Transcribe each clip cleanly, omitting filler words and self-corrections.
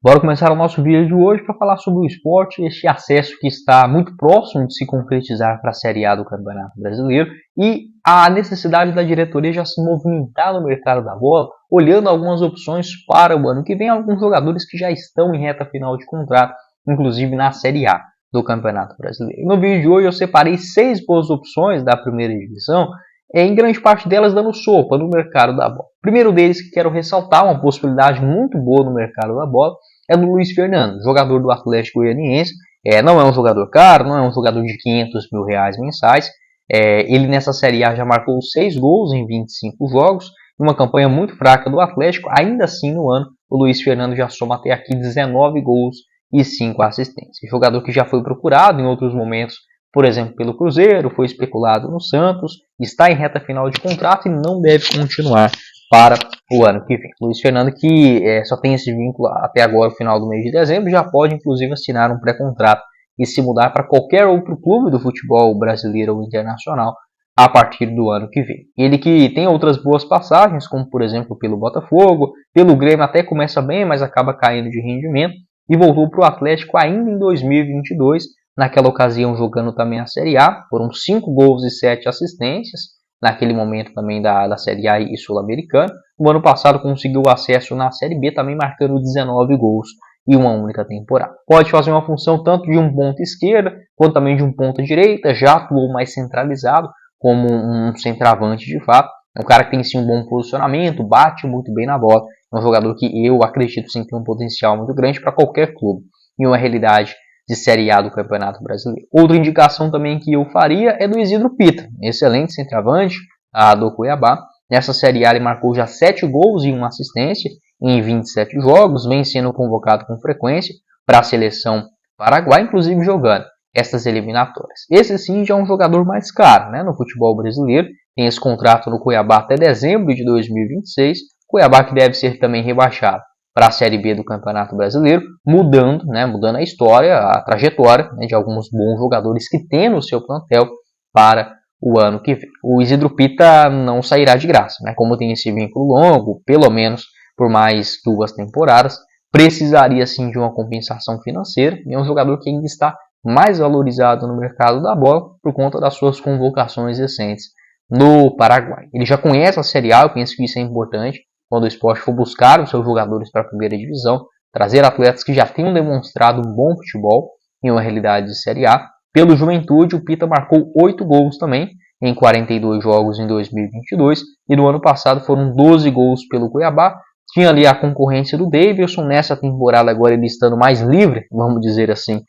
Bora começar o nosso vídeo de hoje para falar sobre o esporte, este acesso que está muito próximo de se concretizar para a Série A do Campeonato Brasileiro e a necessidade da diretoria já se movimentar no mercado da bola, olhando algumas opções para o ano que vem, alguns jogadores que já estão em reta final de contrato, inclusive na Série A do Campeonato Brasileiro. No vídeo de hoje eu separei 6 boas opções da primeira divisão, em grande parte delas dando sopa no mercado da bola. Primeiro deles que quero ressaltar, uma possibilidade muito boa no mercado da bola, é do Luiz Fernando, jogador do Atlético Goianiense. Não é um jogador caro, não é um jogador de R$500 mil mensais. Ele nessa Série A já marcou 6 gols em 25 jogos, uma campanha muito fraca do Atlético. Ainda assim, no ano, o Luiz Fernando já soma até aqui 19 gols e 5 assistências. Jogador que já foi procurado em outros momentos, por exemplo, pelo Cruzeiro, foi especulado no Santos, está em reta final de contrato e não deve continuar para o ano que vem. Luiz Fernando, que só tem esse vínculo até agora, o final do mês de dezembro, já pode inclusive assinar um pré-contrato e se mudar para qualquer outro clube do futebol brasileiro ou internacional a partir do ano que vem. Ele que tem outras boas passagens, como por exemplo pelo Botafogo, pelo Grêmio até começa bem, mas acaba caindo de rendimento, e voltou para o Atlético ainda em 2022, naquela ocasião jogando também a Série A, foram 5 gols e 7 assistências, naquele momento também da Série A e Sul-Americana. No ano passado conseguiu acesso na Série B, também marcando 19 gols em uma única temporada. Pode fazer uma função tanto de um ponta esquerda, quanto também de um ponta direita, já atuou mais centralizado, como um centroavante de fato. É um cara que tem sim um bom posicionamento, bate muito bem na bola, é um jogador que eu acredito sim ter um potencial muito grande para qualquer clube, em uma realidade de Série A do Campeonato Brasileiro. Outra indicação também que eu faria é do Isidro Pita, excelente centroavante do Cuiabá. Nessa Série A ele marcou já 7 gols e 1 assistência em 27 jogos, vem sendo convocado com frequência para a seleção paraguaia, inclusive jogando estas eliminatórias. Esse sim já é um jogador mais caro, né, no futebol brasileiro, tem esse contrato no Cuiabá até dezembro de 2026, Cuiabá que deve ser também rebaixado para a Série B do Campeonato Brasileiro, mudando a história, a trajetória, né, de alguns bons jogadores que tem no seu plantel para o ano que vem. O Isidro Pita não sairá de graça, né, como tem esse vínculo longo, pelo menos por mais 2 temporadas, precisaria sim de uma compensação financeira, e é um jogador que ainda está mais valorizado no mercado da bola por conta das suas convocações recentes no Paraguai. Ele já conhece a Série A, eu penso que isso é importante, quando o esporte for buscar os seus jogadores para a primeira divisão, trazer atletas que já tenham demonstrado um bom futebol em uma realidade de Série A. Pelo Juventude, o Pita marcou 8 gols também em 42 jogos em 2022 e no ano passado foram 12 gols pelo Cuiabá. Tinha ali a concorrência do Davidson, nessa temporada agora ele estando mais livre, vamos dizer assim,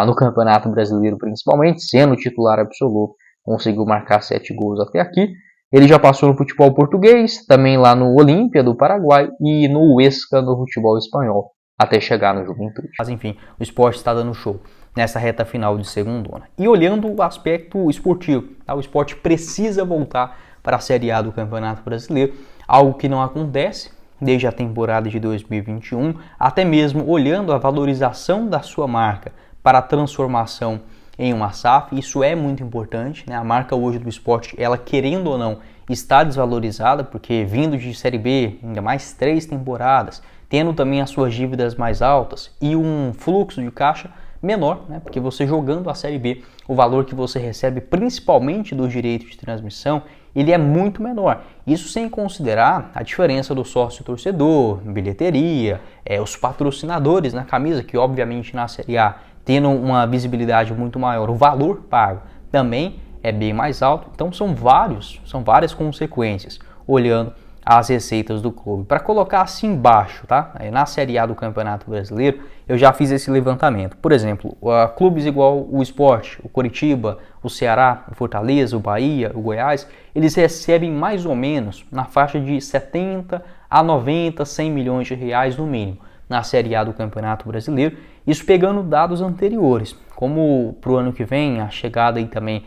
no Campeonato Brasileiro principalmente, sendo titular absoluto, conseguiu marcar 7 gols até aqui. Ele já passou no futebol português, também lá no Olímpia do Paraguai e no Huesca no futebol espanhol, até chegar no Juventude. Mas enfim, o esporte está dando show nessa reta final de segundona. E olhando o aspecto esportivo, tá? O esporte precisa voltar para a Série A do Campeonato Brasileiro, algo que não acontece desde a temporada de 2021, até mesmo olhando a valorização da sua marca para a transformação em uma SAF, isso é muito importante, né? A marca hoje do esporte, ela querendo ou não, está desvalorizada, porque vindo de Série B, ainda mais 3 temporadas, tendo também as suas dívidas mais altas e um fluxo de caixa menor, né? Porque você jogando a Série B, o valor que você recebe, principalmente do direito de transmissão, ele é muito menor. Isso sem considerar a diferença do sócio-torcedor, bilheteria, os patrocinadores na camisa, que obviamente na Série A tendo uma visibilidade muito maior, o valor pago também é bem mais alto. Então são várias consequências, olhando as receitas do clube. Para colocar assim embaixo, tá? Na Série A do Campeonato Brasileiro, eu já fiz esse levantamento. Por exemplo, clubes igual o Sport, o Coritiba, o Ceará, o Fortaleza, o Bahia, o Goiás, eles recebem mais ou menos na faixa de 70 a 90, 100 milhões de reais no mínimo na Série A do Campeonato Brasileiro, isso pegando dados anteriores, como para o ano que vem a chegada aí também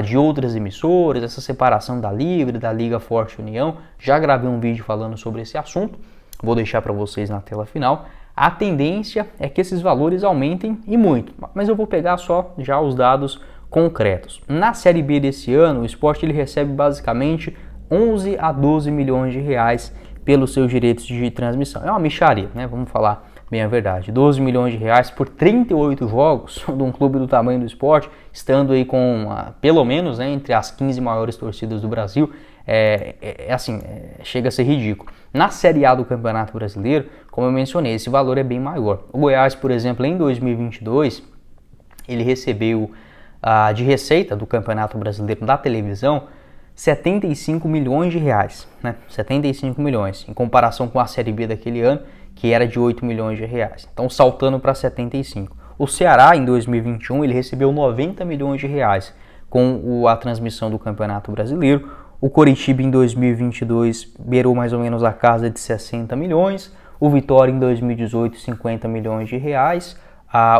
de outras emissoras, essa separação da Livre, da Liga Forte União, já gravei um vídeo falando sobre esse assunto, vou deixar para vocês na tela final. A tendência é que esses valores aumentem e muito, mas eu vou pegar só já os dados concretos. Na Série B desse ano, o Sport ele recebe basicamente 11 a 12 milhões de reais pelos seus direitos de transmissão. É uma mixaria, né? Vamos falar bem a verdade. 12 milhões de reais por 38 jogos de um clube do tamanho do Sport, estando aí com pelo menos, né, entre as 15 maiores torcidas do Brasil, chega a ser ridículo. Na Série A do Campeonato Brasileiro, como eu mencionei, esse valor é bem maior. O Goiás, por exemplo, em 2022, ele recebeu de receita do Campeonato Brasileiro da televisão 75 milhões de reais, né? 75 milhões, em comparação com a Série B daquele ano, que era de 8 milhões de reais. Então, saltando para 75. O Ceará, em 2021, ele recebeu 90 milhões de reais com a transmissão do Campeonato Brasileiro. O Coritiba, em 2022, beirou mais ou menos a casa de 60 milhões. O Vitória, em 2018, 50 milhões de reais.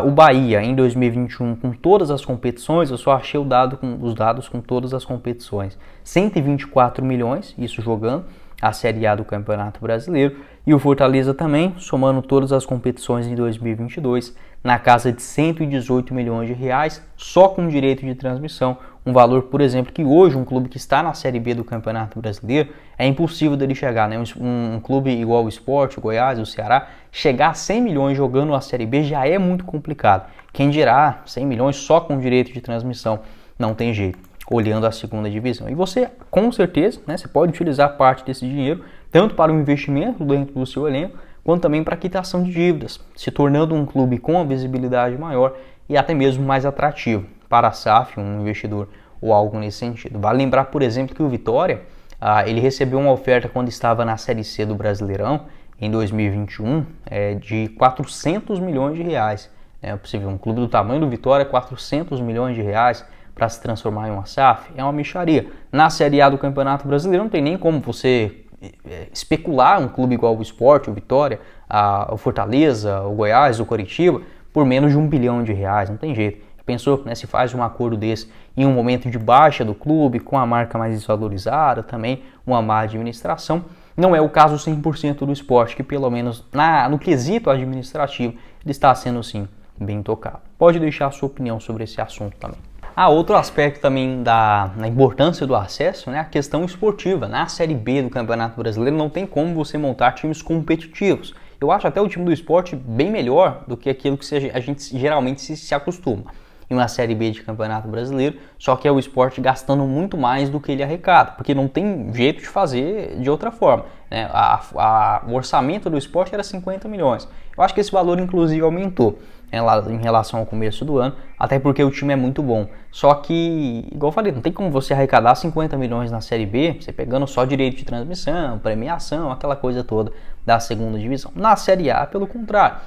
O Bahia, em 2021, com todas as competições, eu só achei os dados com todas as competições, 124 milhões, isso jogando a Série A do Campeonato Brasileiro, e o Fortaleza também, somando todas as competições em 2022, na casa de 118 milhões de reais, só com direito de transmissão, um valor, por exemplo, que hoje um clube que está na Série B do Campeonato Brasileiro, é impossível dele chegar, né? Um clube igual o Sport, o Goiás, o Ceará, chegar a 100 milhões jogando a Série B já é muito complicado. Quem dirá 100 milhões só com direito de transmissão, não tem jeito, olhando a segunda divisão. E você, com certeza, né, você pode utilizar parte desse dinheiro, tanto para o investimento dentro do seu elenco, quanto também para a quitação de dívidas, se tornando um clube com uma visibilidade maior e até mesmo mais atrativo para a SAF, um investidor ou algo nesse sentido. Vale lembrar, por exemplo, que o Vitória, ele recebeu uma oferta quando estava na Série C do Brasileirão, em 2021, de 400 milhões de reais. É possível, um clube do tamanho do Vitória, 400 milhões de reais para se transformar em uma SAF, é uma mixaria. Na Série A do Campeonato Brasileiro não tem nem como você especular um clube igual o Sport, o Vitória, o Fortaleza, o Goiás, o Coritiba, por menos de 1 bilhão de reais, não tem jeito. Pensou, né, se faz um acordo desse em um momento de baixa do clube, com a marca mais desvalorizada, também uma má administração. Não é o caso 100% do Sport, que pelo menos no quesito administrativo ele está sendo sim bem tocado. Pode deixar a sua opinião sobre esse assunto também. Outro aspecto também da importância do acesso, né, a questão esportiva. Na Série B do Campeonato Brasileiro não tem como você montar times competitivos. Eu acho até o time do Sport bem melhor do que aquilo que a gente geralmente se acostuma em uma Série B de Campeonato Brasileiro, só que é o Sport gastando muito mais do que ele arrecada, porque não tem jeito de fazer de outra forma, né? O orçamento do Sport era 50 milhões. Eu acho que esse valor, inclusive, aumentou em relação ao começo do ano, até porque o time é muito bom. Só que, igual eu falei, não tem como você arrecadar 50 milhões na Série B, você pegando só direito de transmissão, premiação, aquela coisa toda da segunda divisão. Na Série A, pelo contrário,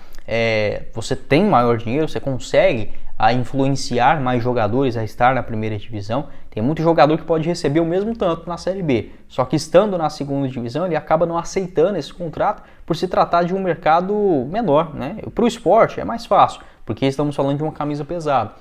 você tem maior dinheiro, você consegue influenciar mais jogadores a estar na primeira divisão. Tem muito jogador que pode receber o mesmo tanto na Série B, só que estando na segunda divisão ele acaba não aceitando esse contrato por se tratar de um mercado menor, né? Para o esporte é mais fácil, porque estamos falando de uma camisa pesada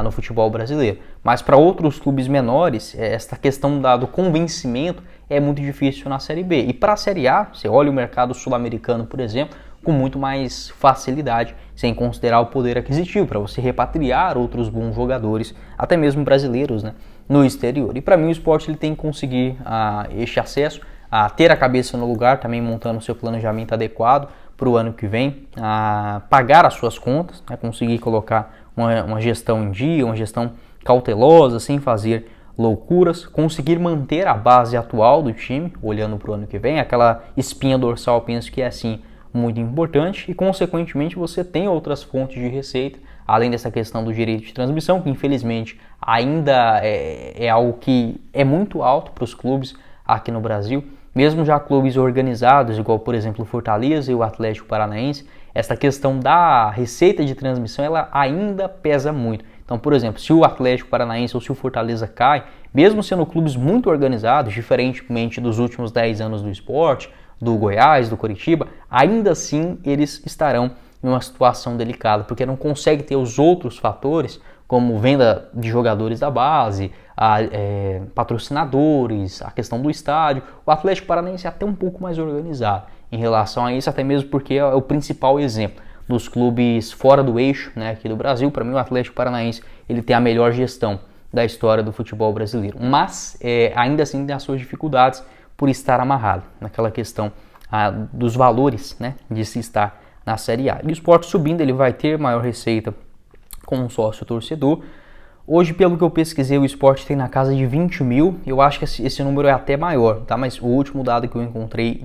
no futebol brasileiro, mas para outros clubes menores, essa questão do convencimento é muito difícil na Série B. E para a Série A, você olha o mercado sul-americano, por exemplo, com muito mais facilidade, sem considerar o poder aquisitivo, para você repatriar outros bons jogadores, até mesmo brasileiros, né, no exterior. E para mim o esporte ele tem que conseguir este acesso, ter a cabeça no lugar, também montando o seu planejamento adequado para o ano que vem, pagar as suas contas, né, conseguir colocar uma gestão em dia, uma gestão cautelosa, sem fazer loucuras, conseguir manter a base atual do time, olhando para o ano que vem, aquela espinha dorsal, penso que é assim, muito importante, e consequentemente você tem outras fontes de receita, além dessa questão do direito de transmissão, que infelizmente ainda é algo que é muito alto para os clubes aqui no Brasil, mesmo já clubes organizados, igual por exemplo o Fortaleza e o Atlético Paranaense, essa questão da receita de transmissão ela ainda pesa muito. Então, por exemplo, se o Atlético Paranaense ou se o Fortaleza cai, mesmo sendo clubes muito organizados, diferentemente dos últimos 10 anos do esporte, do Goiás, do Coritiba, ainda assim eles estarão em uma situação delicada, porque não consegue ter os outros fatores, como venda de jogadores da base, patrocinadores, a questão do estádio. O Atlético Paranaense é até um pouco mais organizado em relação a isso, até mesmo porque é o principal exemplo dos clubes fora do eixo, né, aqui do Brasil. Para mim o Atlético Paranaense ele tem a melhor gestão da história do futebol brasileiro, mas ainda assim tem as suas dificuldades por estar amarrado naquela questão dos valores, né, de se estar na Série A. E o Sport subindo, ele vai ter maior receita com um sócio torcedor. Hoje, pelo que eu pesquisei, o Sport tem na casa de 20 mil. Eu acho que esse número é até maior, tá? Mas o último dado que eu encontrei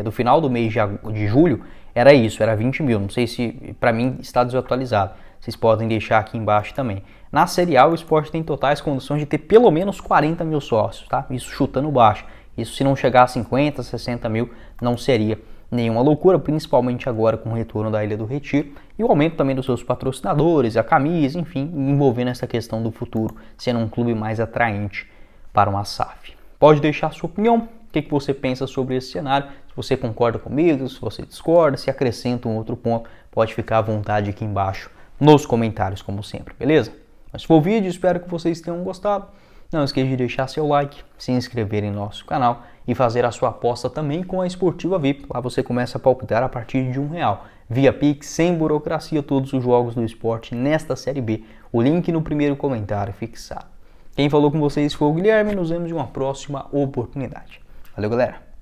do final do mês de julho era isso, era 20 mil. Não sei se, para mim, está desatualizado. Vocês podem deixar aqui embaixo também. Na Série A, o Sport tem totais condições de ter pelo menos 40 mil sócios, tá? Isso chutando baixo. Isso se não chegar a 50, 60 mil, não seria nenhuma loucura, principalmente agora com o retorno da Ilha do Retiro e o aumento também dos seus patrocinadores, a camisa, enfim, envolvendo essa questão do futuro, sendo um clube mais atraente para uma SAF. Pode deixar a sua opinião, o que você pensa sobre esse cenário, se você concorda comigo, se você discorda, se acrescenta um outro ponto, pode ficar à vontade aqui embaixo nos comentários, como sempre, beleza? Mas foi o vídeo, espero que vocês tenham gostado. Não esqueça de deixar seu like, se inscrever em nosso canal e fazer a sua aposta também com a Esportiva VIP. Lá você começa a palpitar a partir de R$1. Via Pix, sem burocracia, todos os jogos do esporte nesta Série B. O link no primeiro comentário fixado. Quem falou com vocês foi o Guilherme. Nos vemos em uma próxima oportunidade. Valeu, galera!